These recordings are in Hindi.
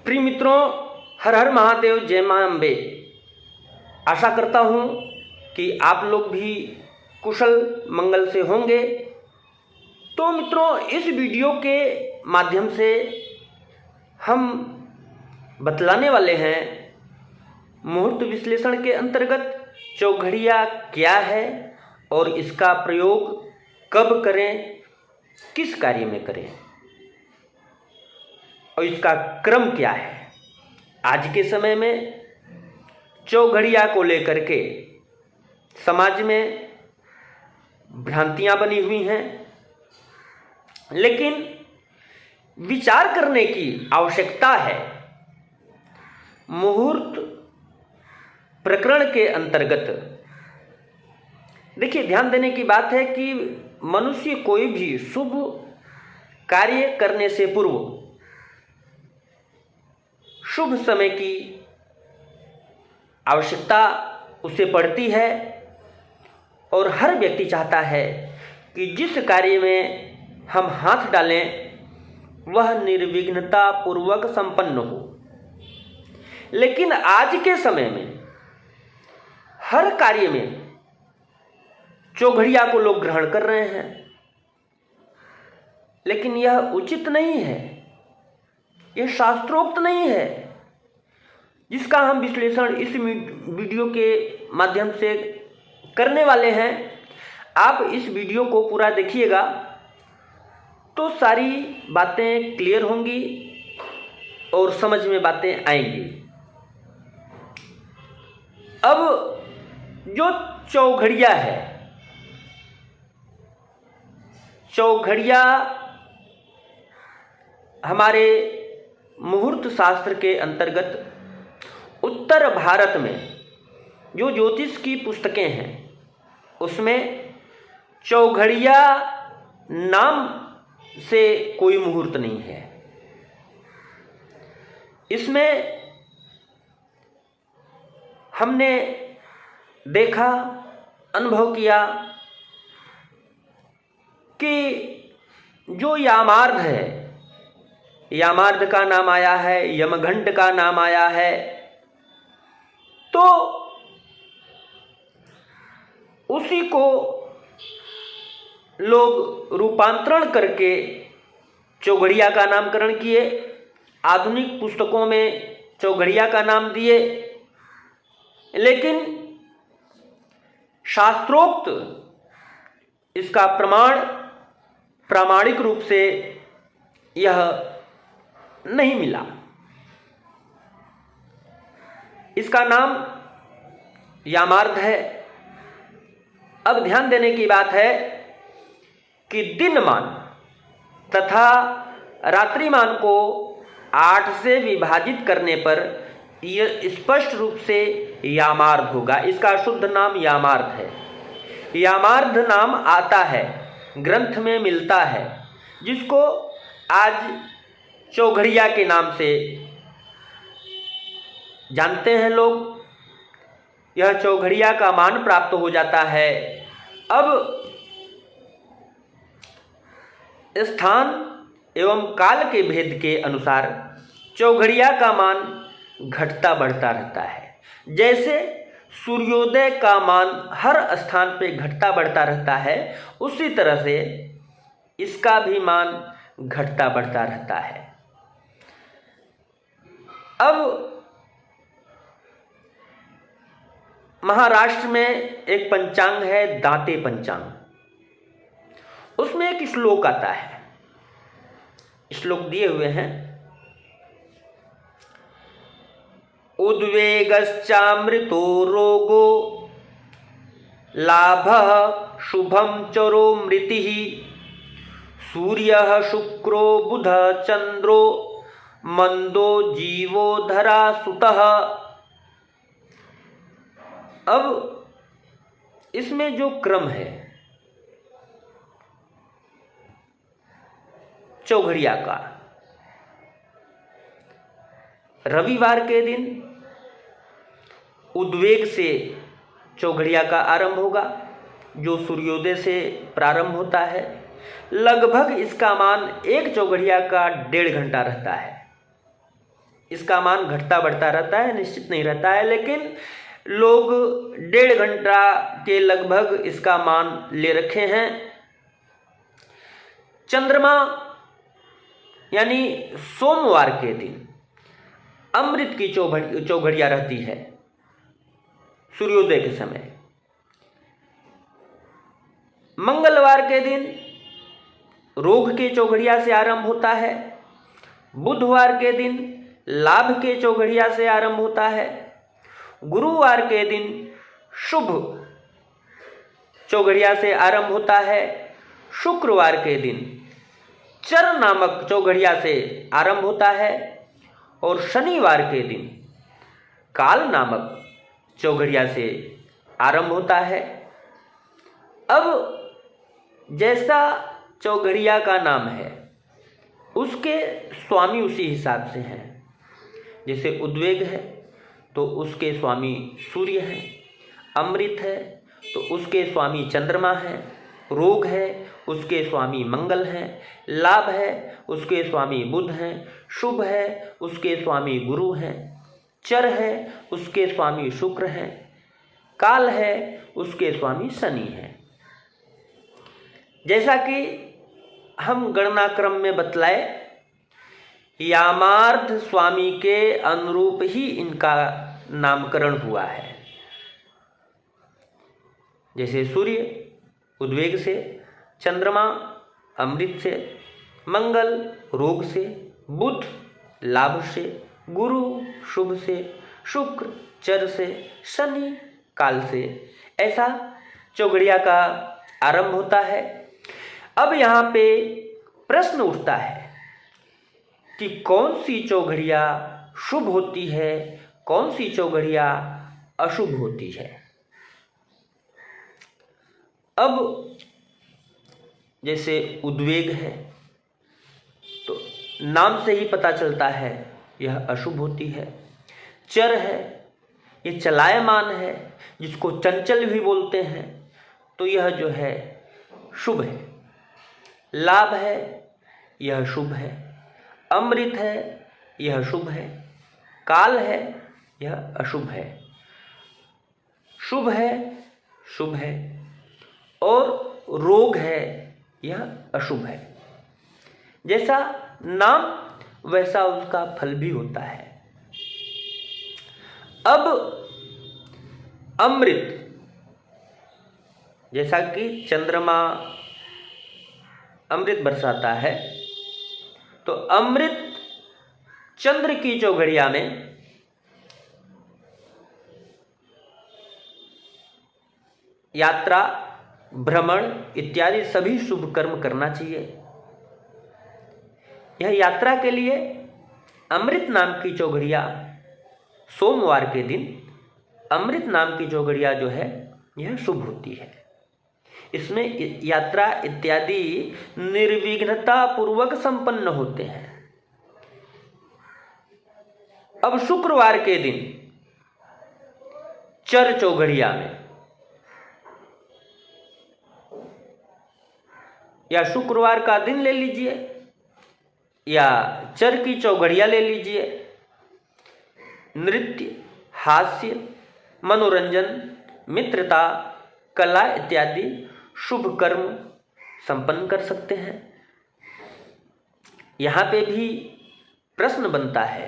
प्रिय मित्रों, हर हर महादेव, जय मां अम्बे। आशा करता हूँ कि आप लोग भी कुशल मंगल से होंगे। तो मित्रों, इस वीडियो के माध्यम से हम बतलाने वाले हैं मुहूर्त विश्लेषण के अंतर्गत चौघड़िया क्या है और इसका प्रयोग कब करें, किस कार्य में करें और इसका क्रम क्या है। आज के समय में चौघड़िया को लेकर के समाज में भ्रांतियां बनी हुई हैं, लेकिन विचार करने की आवश्यकता है। मुहूर्त प्रकरण के अंतर्गत देखिए, ध्यान देने की बात है कि मनुष्य कोई भी शुभ कार्य करने से पूर्व शुभ समय की आवश्यकता उसे पड़ती है और हर व्यक्ति चाहता है कि जिस कार्य में हम हाथ डालें वह निर्विघ्नता पूर्वक संपन्न हो। लेकिन आज के समय में हर कार्य में चौघड़िया को लोग ग्रहण कर रहे हैं, लेकिन यह उचित नहीं है, यह शास्त्रोक्त नहीं है, जिसका हम विश्लेषण इस वीडियो के माध्यम से करने वाले हैं। आप इस वीडियो को पूरा देखिएगा तो सारी बातें क्लियर होंगी और समझ में बातें आएंगी। अब जो चौघड़िया है, चौघड़िया हमारे मुहूर्त शास्त्र के अंतर्गत उत्तर भारत में जो ज्योतिष की पुस्तकें हैं उसमें चौघड़िया नाम से कोई मुहूर्त नहीं है। इसमें हमने देखा, अनुभव किया कि जो यामार्ध है, यामार्ध का नाम आया है, यमघंट का नाम आया है, तो उसी को लोग रूपांतरण करके चौघड़िया का नामकरण किए। आधुनिक पुस्तकों में चौघड़िया का नाम दिए, लेकिन शास्त्रोक्त इसका प्रामाणिक रूप से यह नहीं मिला। इसका नाम यामार्ध है। अब ध्यान देने की बात है कि दिनमान तथा रात्रिमान को 8 से विभाजित करने पर यह स्पष्ट रूप से यामार्ध होगा। इसका शुद्ध नाम यामार्ध है। यामार्ध नाम आता है, ग्रंथ में मिलता है, जिसको आज चौघड़िया के नाम से जानते हैं लोग। यह चौघड़िया का मान प्राप्त हो जाता है। अब स्थान एवं काल के भेद के अनुसार चौघड़िया का मान घटता बढ़ता रहता है। जैसे सूर्योदय का मान हर स्थान पे घटता बढ़ता रहता है, उसी तरह से इसका भी मान घटता बढ़ता रहता है। अब महाराष्ट्र में एक पंचांग है, दांते पंचांग। उसमें एक श्लोक आता है, श्लोक दिए हुए हैं। उद्वेगश्चामृतो रोगो लाभः शुभम चरो मृतिः सूर्यः शुक्रो बुधः चंद्रो मंदो जीवो धरा सुतः। अब इसमें जो क्रम है चौघड़िया का, रविवार के दिन उद्वेग से चौघड़िया का आरंभ होगा, जो सूर्योदय से प्रारंभ होता है। लगभग इसका मान एक चौघड़िया का 1.5 घंटा रहता है। इसका मान घटता बढ़ता रहता है, निश्चित नहीं रहता है, लेकिन लोग 1.5 घंटा के लगभग इसका मान ले रखे हैं। चंद्रमा यानी सोमवार के दिन अमृत की चौघड़िया रहती है सूर्योदय के समय। मंगलवार के दिन रोग के चौघड़िया से आरंभ होता है। बुधवार के दिन लाभ के चौघड़िया से आरंभ होता है। गुरुवार के दिन शुभ चौघड़िया से आरंभ होता है। शुक्रवार के दिन चर नामक चौघड़िया से आरंभ होता है और शनिवार के दिन काल नामक चौघड़िया से आरंभ होता है। अब जैसा चौघड़िया का नाम है उसके स्वामी उसी हिसाब से हैं। जैसे उद्वेग है तो उसके स्वामी सूर्य हैं, अमृत है तो उसके स्वामी चंद्रमा हैं, रोग है उसके स्वामी मंगल हैं, लाभ है उसके स्वामी बुध हैं, शुभ है उसके स्वामी गुरु हैं, चर है उसके स्वामी शुक्र हैं, काल है उसके स्वामी शनि हैं। जैसा कि हम गणना क्रम में बतलाए, यामार्थ स्वामी के अनुरूप ही इनका नामकरण हुआ है। जैसे सूर्य उद्वेग से, चंद्रमा अमृत से, मंगल रोग से, बुध लाभ से, गुरु शुभ से, शुक्र चर से, शनि काल से, ऐसा चौघड़िया का आरंभ होता है। अब यहाँ पे प्रश्न उठता है कि कौन सी चौघड़िया शुभ होती है, कौन सी चौघड़िया अशुभ होती है। अब जैसे उद्वेग है तो नाम से ही पता चलता है यह अशुभ होती है। चर है ये चलायमान है, जिसको चंचल भी बोलते हैं, तो यह जो है शुभ है। लाभ है यह शुभ है। अमृत है यह शुभ है। काल है यह अशुभ है। शुभ है शुभ है और रोग है यह अशुभ है। जैसा नाम वैसा उसका फल भी होता है। अब अमृत, जैसा कि चंद्रमा अमृत बरसाता है, तो अमृत चंद्र की चौघड़िया में यात्रा, भ्रमण इत्यादि सभी शुभ कर्म करना चाहिए। यह यात्रा के लिए अमृत नाम की चौघड़िया, सोमवार के दिन अमृत नाम की चौघड़िया जो है यह शुभ होती है। इसमें यात्रा इत्यादि निर्विघ्नता पूर्वक संपन्न होते हैं। अब शुक्रवार के दिन चर चौघड़िया में या शुक्रवार का दिन ले लीजिए या चर की चौघड़िया ले लीजिए, नृत्य, हास्य, मनोरंजन, मित्रता, कला इत्यादि शुभ कर्म संपन्न कर सकते हैं। यहाँ पे भी प्रश्न बनता है,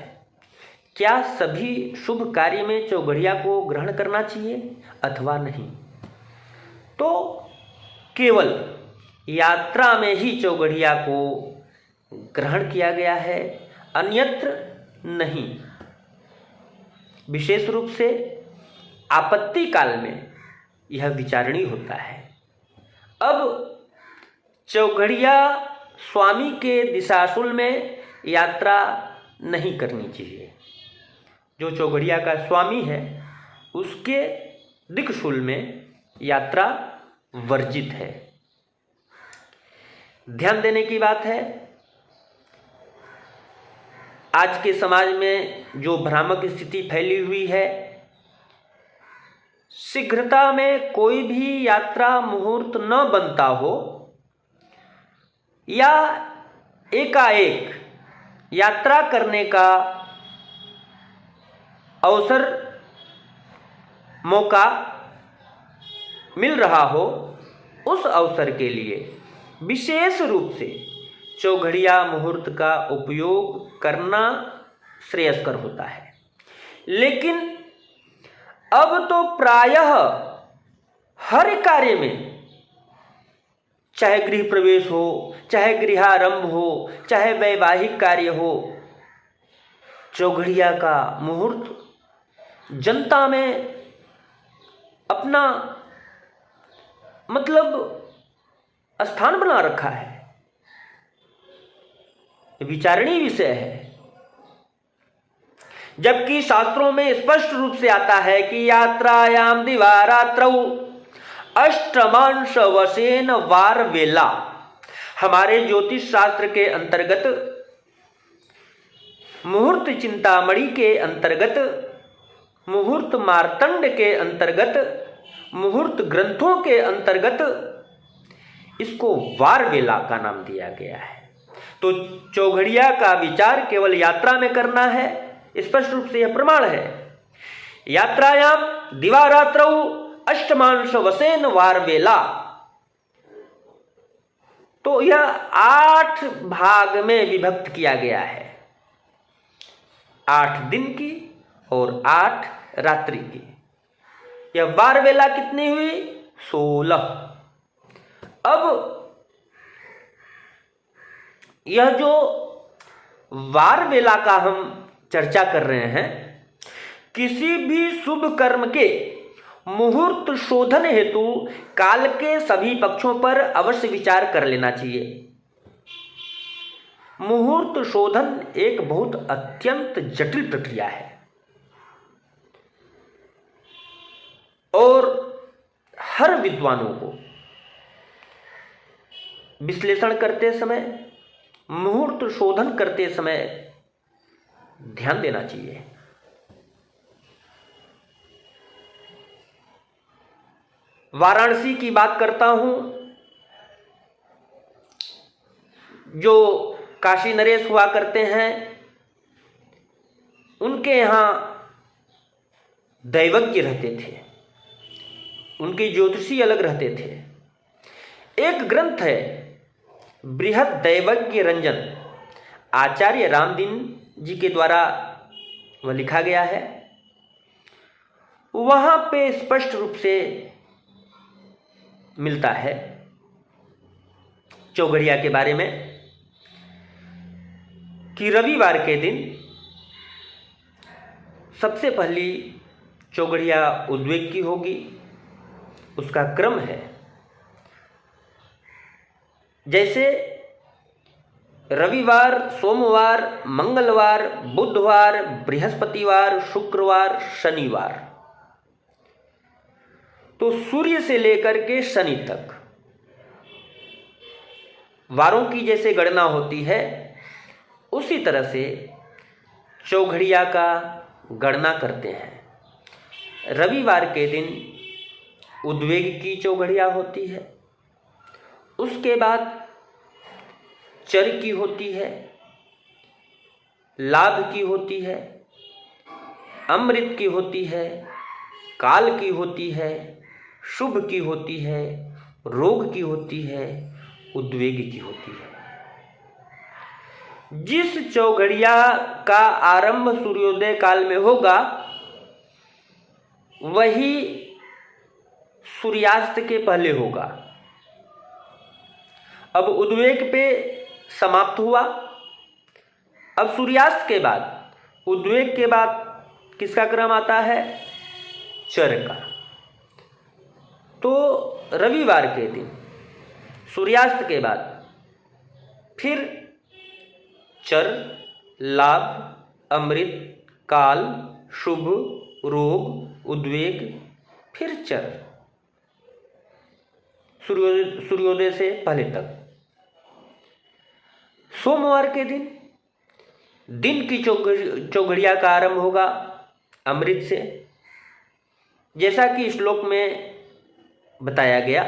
क्या सभी शुभ कार्य में चौघड़िया को ग्रहण करना चाहिए अथवा नहीं। तो केवल यात्रा में ही चौघड़िया को ग्रहण किया गया है, अन्यत्र नहीं। विशेष रूप से आपत्ति काल में यह विचारणीय होता है। अब चौघड़िया स्वामी के दिशाशूल में यात्रा नहीं करनी चाहिए। जो चौघड़िया का स्वामी है उसके दिक्शूल में यात्रा वर्जित है। ध्यान देने की बात है, आज के समाज में जो भ्रामक स्थिति फैली हुई है, शीघ्रता में कोई भी यात्रा मुहूर्त न बनता हो या एकाएक यात्रा करने का अवसर मौका मिल रहा हो, उस अवसर के लिए विशेष रूप से चौघड़िया मुहूर्त का उपयोग करना श्रेयस्कर होता है। लेकिन अब तो प्रायः हर कार्य में, चाहे गृह प्रवेश हो, चाहे गृहारंभ हो, चाहे वैवाहिक कार्य हो, चौघड़िया का मुहूर्त जनता में अपना स्थान बना रखा है, विचारणीय विषय है। जबकि शास्त्रों में स्पष्ट रूप से आता है कि यात्रायाम दिवारात्रौ अष्टमांश वशेन वार वेला। हमारे ज्योतिष शास्त्र के अंतर्गत, मुहूर्त चिंतामणि के अंतर्गत, मुहूर्त मार्तंड के अंतर्गत, मुहूर्त ग्रंथों के अंतर्गत इसको वार वेला का नाम दिया गया है। तो चौघड़िया का विचार केवल यात्रा में करना है, स्पष्ट रूप से यह प्रमाण है। यात्रायाम दिवारात्रौ अष्टमांश वशेन वार वेला। तो यह 8 भाग में विभक्त किया गया है, 8 दिन की और 8 रात्रि की। यह वार वेला कितनी हुई? 16। अब यह जो वार वेला का हम चर्चा कर रहे हैं, किसी भी शुभ कर्म के मुहूर्त शोधन हेतु काल के सभी पक्षों पर अवश्य विचार कर लेना चाहिए। मुहूर्त शोधन एक बहुत अत्यंत जटिल प्रक्रिया है और हर विद्वानों को विश्लेषण करते समय, मुहूर्त शोधन करते समय ध्यान देना चाहिए। वाराणसी की बात करता हूं, जो काशी नरेश हुआ करते हैं, उनके यहां दैवज्ञ रहते थे, उनके ज्योतिषी अलग रहते थे। एक ग्रंथ है बृहद दैवज्ञ रंजन, आचार्य रामदीन जी के द्वारा वह लिखा गया है। वहां पे स्पष्ट रूप से मिलता है चौघड़िया के बारे में कि रविवार के दिन सबसे पहली चौघड़िया उद्वेग की होगी। उसका क्रम है, जैसे रविवार, सोमवार, मंगलवार, बुधवार, बृहस्पतिवार, शुक्रवार, शनिवार। तो सूर्य से लेकर के शनि तक वारों की जैसे गणना होती है, उसी तरह से चौघड़िया का गणना करते हैं। रविवार के दिन उद्वेग की चौघड़िया होती है, उसके बाद चर की होती है, लाभ की होती है, अमृत की होती है, काल की होती है, शुभ की होती है, रोग की होती है, उद्वेग की होती है। जिस चौघड़िया का आरंभ सूर्योदय काल में होगा, वही सूर्यास्त के पहले होगा। अब उद्वेग पे समाप्त हुआ। अब सूर्यास्त के बाद, उद्वेग के बाद किसका क्रम आता है? चर का। तो रविवार के दिन सूर्यास्त के बाद फिर चर, लाभ, अमृत, काल, शुभ, रोग, उद्वेग, फिर चर, सूर्योदय से पहले तक। सोमवार के दिन की चौघड़िया का आरंभ होगा अमृत से, जैसा कि श्लोक में बताया गया।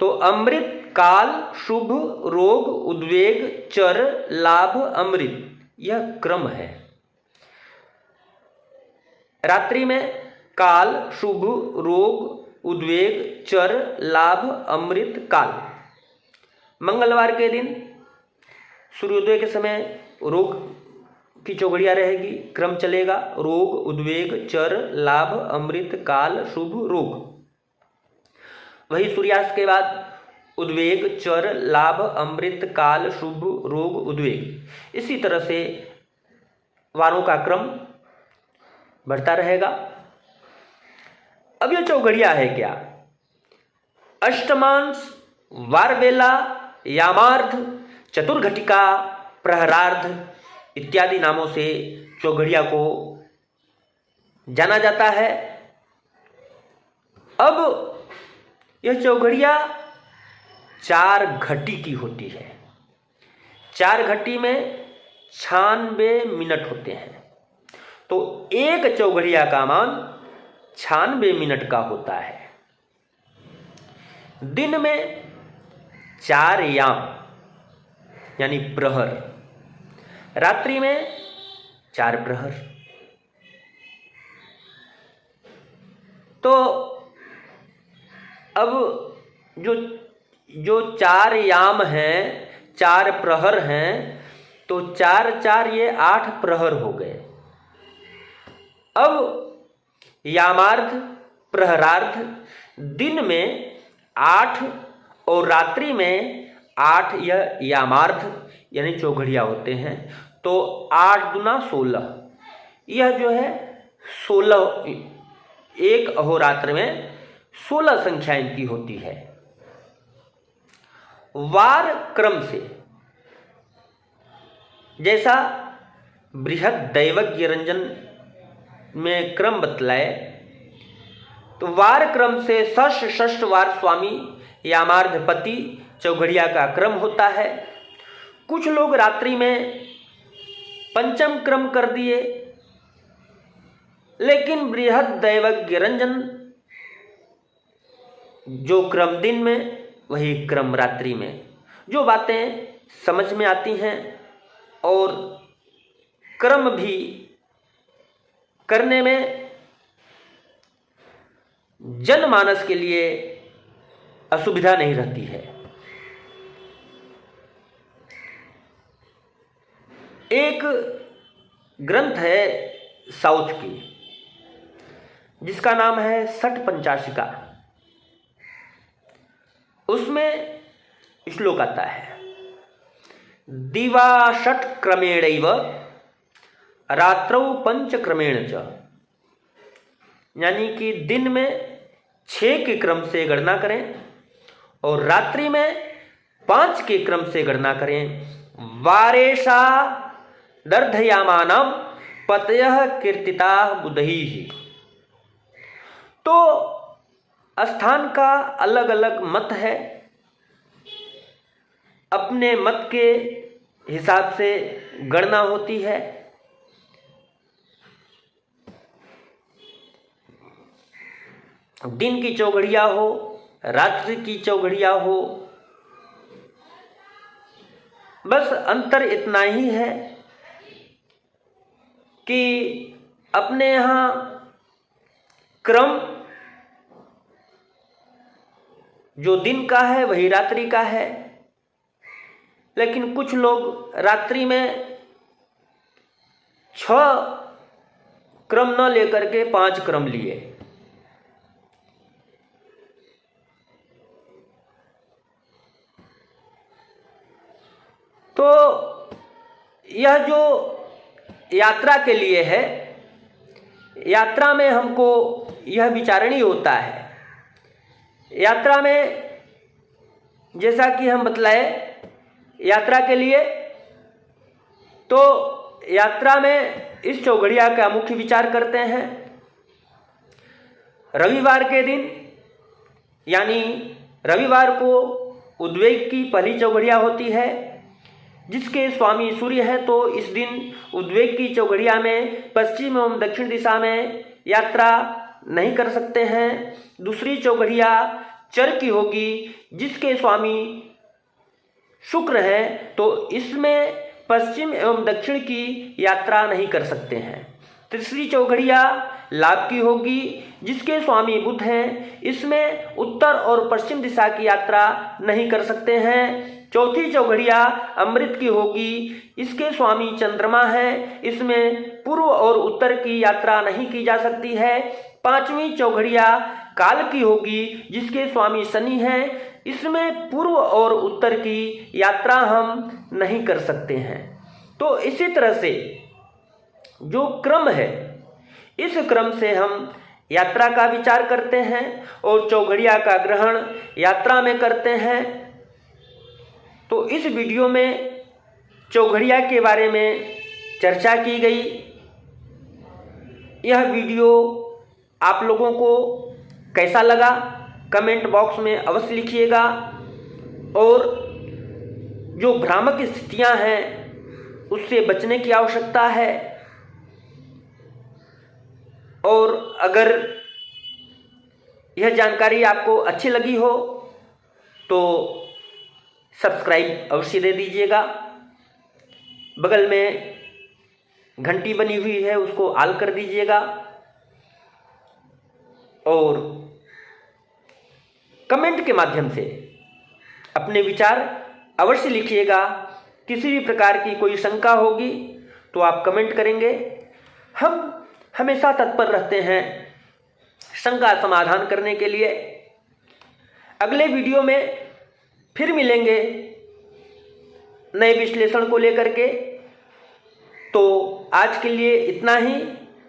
तो अमृत, काल, शुभ, रोग, उद्वेग, चर, लाभ, अमृत, यह क्रम है। रात्रि में काल, शुभ, रोग, उद्वेग, चर, लाभ, अमृत, काल। मंगलवार के दिन सूर्योदय के समय रोग की चौघड़िया रहेगी, क्रम चलेगा रोग, उद्वेग, चर, लाभ, अमृत, काल, शुभ, रोग। वही सूर्यास्त के बाद उद्वेग, चर, लाभ, अमृत, काल, शुभ, रोग, उद्वेग। इसी तरह से वारों का क्रम बढ़ता रहेगा। अब ये चौघड़िया है क्या? अष्टमांश, वारवेला, यामार्ध, चतुर्घटिका, प्रहरार्ध इत्यादि नामों से चौघड़िया को जाना जाता है। अब यह चौघड़िया 4 घटी की होती है। 4 घटी में 96 मिनट होते हैं, तो एक चौघड़िया का मान 96 मिनट का होता है। दिन में 4 याम यानी प्रहर, रात्रि में 4 प्रहर। तो अब जो 4 याम हैं, 4 प्रहर हैं, तो 4 4 ये 8 प्रहर हो गए। अब यामार्ध, प्रहरार्ध दिन में 8 और रात्रि में 8 यह यामार्ध यानी चौघड़िया होते हैं। तो 8 दूना 16, यह जो है 16, एक अहोरात्र में 16 संख्या इनकी होती है। वार क्रम से जैसा बृहद दैवज्ञ रंजन में क्रम बतलाए, तो वार क्रम से षष्ठ वार स्वामी यामार्धपति चौघड़िया का क्रम होता है। कुछ लोग रात्रि में पंचम क्रम कर दिए, लेकिन बृहद दैवज्ञ रंजन जो क्रम दिन में वही क्रम रात्रि में। जो बातें समझ में आती हैं और क्रम भी करने में जनमानस के लिए असुविधा नहीं रहती है। एक ग्रंथ है साउथ की, जिसका नाम है षट पंचाशिका। उसमें श्लोक आता है, दिवा षट क्रमेणैव रात्रौ पंच क्रमेण च, यानी कि दिन में 6 के क्रम से गणना करें और रात्रि में 5 के क्रम से गणना करें। वारेशा दर्धयामानम पतयः कीर्तिता बुधैः। तो स्थान का अलग अलग मत है, अपने मत के हिसाब से गणना होती है। दिन की चौघड़िया हो, रात्रि की चौघड़िया हो, बस अंतर इतना ही है कि अपने यहाँ क्रम जो दिन का है वही रात्रि का है, लेकिन कुछ लोग रात्रि में 6 क्रम न लेकर के 5 क्रम लिए। तो यह जो यात्रा के लिए है, यात्रा में हमको यह विचारणीय होता है। यात्रा में जैसा कि हम बतलाए, यात्रा के लिए तो यात्रा में इस चौघड़िया का मुख्य विचार करते हैं। रविवार के दिन यानी रविवार को उद्वेग की पहली चौघड़िया होती है, जिसके स्वामी सूर्य है। तो इस दिन उद्वेग की चौघड़िया में पश्चिम एवं दक्षिण दिशा में यात्रा नहीं कर सकते हैं। दूसरी चौघड़िया चर की होगी, जिसके स्वामी शुक्र है, तो इसमें पश्चिम एवं दक्षिण की यात्रा नहीं कर सकते हैं। तीसरी चौघड़िया लाभ की होगी, जिसके स्वामी बुध हैं। इसमें उत्तर और पश्चिम दिशा की यात्रा नहीं कर सकते हैं। चौथी चौघड़िया अमृत की होगी, इसके स्वामी चंद्रमा है। इसमें पूर्व और उत्तर की यात्रा नहीं की जा सकती है। पांचवी चौघड़िया काल की होगी, जिसके स्वामी शनि हैं। इसमें पूर्व और उत्तर की यात्रा हम नहीं कर सकते हैं। तो इसी तरह से जो क्रम है, इस क्रम से हम यात्रा का विचार करते हैं और चौघड़िया का ग्रहण यात्रा में करते हैं। तो इस वीडियो में चौघड़िया के बारे में चर्चा की गई। यह वीडियो आप लोगों को कैसा लगा कमेंट बॉक्स में अवश्य लिखिएगा। और जो भ्रामक स्थितियां हैं उससे बचने की आवश्यकता है। और अगर यह जानकारी आपको अच्छी लगी हो तो सब्सक्राइब अवश्य दे दीजिएगा। बगल में घंटी बनी हुई है, उसको ऑल कर दीजिएगा। और कमेंट के माध्यम से अपने विचार अवश्य लिखिएगा। किसी भी प्रकार की कोई शंका होगी तो आप कमेंट करेंगे। हम हमेशा तत्पर रहते हैं शंका समाधान करने के लिए। अगले वीडियो में फिर मिलेंगे नए विश्लेषण को लेकर के। तो आज के लिए इतना ही।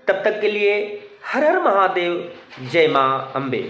तब तक के लिए हर हर महादेव, जय मां अम्बे।